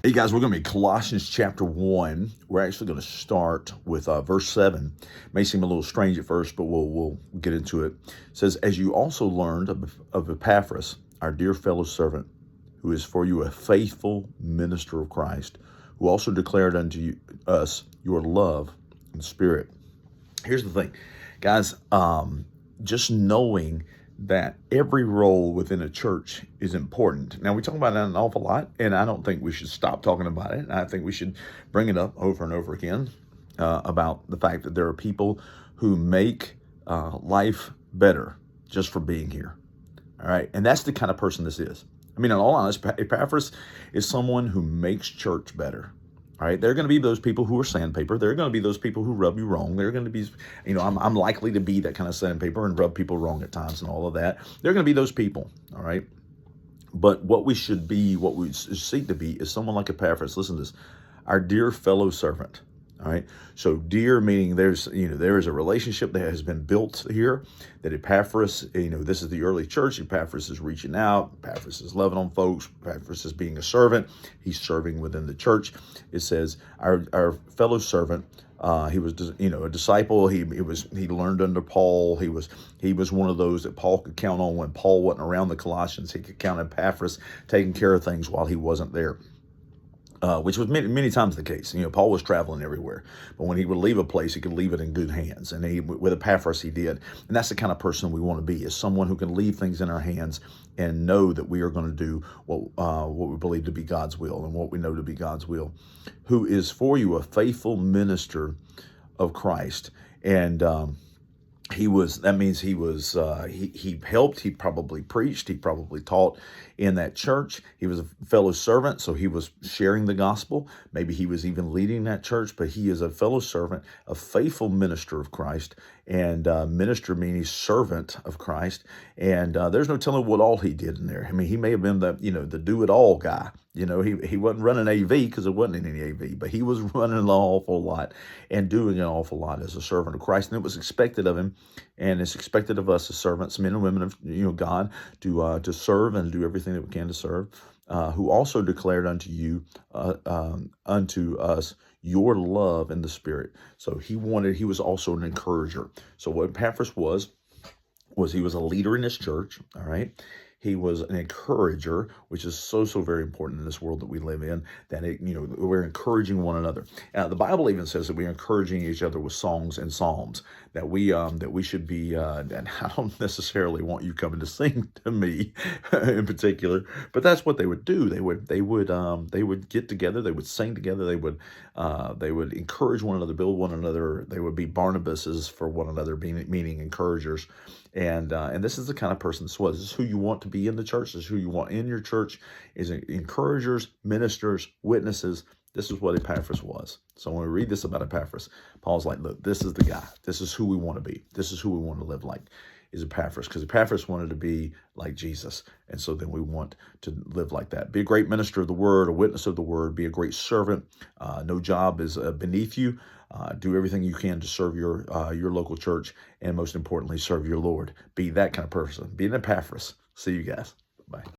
Hey guys, we're going to be Colossians chapter 1. We're actually going to start with verse 7. May seem a little strange at first, but we'll get into it. It says, "As you also learned of Epaphras, our dear fellow servant, who is for you a faithful minister of Christ, who also declared unto us your love and spirit." Here's the thing, guys, just knowing that every role within a church is important. Now, we talk about that an awful lot, and I don't think we should stop talking about it. I think we should bring it up over and over again about the fact that there are people who make life better just for being here. All right. And that's the kind of person this is. I mean, in all honesty, Epaphras is someone who makes church better. All right, there are going to be those people who are sandpaper. There are going to be those people who rub you wrong. There are going to be, I'm likely to be that kind of sandpaper and rub people wrong at times and all of that. There are going to be those people, all right? But what we should be, what we seek to be is someone like Epaphras. Listen to this, our dear fellow servant. All right. So dear meaning there is a relationship that has been built here, that Epaphras, this is the early church. Epaphras is reaching out. Epaphras is loving on folks. Epaphras is being a servant. He's serving within the church. It says our fellow servant. He was, a disciple. He learned under Paul. He was one of those that Paul could count on when Paul wasn't around the Colossians. He could count on Epaphras taking care of things while he wasn't there. Which was many times the case. Paul was traveling everywhere, but when he would leave a place, he could leave it in good hands. And with Epaphras, he did. And that's the kind of person we want to be, is someone who can leave things in our hands and know that we are going to do what we believe to be God's will and what we know to be God's will, who is for you a faithful minister of Christ. And he helped, he probably preached, he probably taught in that church. He was a fellow servant, so he was sharing the gospel. Maybe he was even leading that church, but he is a fellow servant, a faithful minister of Christ. And minister meaning servant of Christ. And there's no telling what all he did in there. I mean, he may have been the do-it-all guy. He wasn't running AV because there wasn't any AV, but he was running an awful lot and doing an awful lot as a servant of Christ. And it was expected of him, and it's expected of us as servants, men and women of God, to serve and do everything that we can to serve. Who also declared unto us your love in the Spirit. So he was also an encourager. So what Epaphras was he was a leader in this church, all right? He was an encourager, which is so very important in this world that we live in, that we're encouraging one another. The Bible even says that we're encouraging each other with songs and psalms, that we should be, and I don't necessarily want you coming to sing to me in particular, but that's what they would do. They would get together, they would sing together, they would encourage one another, build one another. They would be Barnabases for one another, meaning encouragers. And this is the kind of person this was. This is who you want to be in the church. This is who you want in your church, is encouragers, ministers, witnesses. This is what Epaphras was. So when we read this about Epaphras, Paul's like, look, this is the guy. This is who we want to be. This is who we want to live like, is Epaphras. Because Epaphras wanted to be like Jesus. And so then we want to live like that. Be a great minister of the word, a witness of the word. Be a great servant. No job is beneath you. Do everything you can to serve your local church, and most importantly, serve your Lord. Be that kind of person. Be an Epaphras. See you guys. Bye.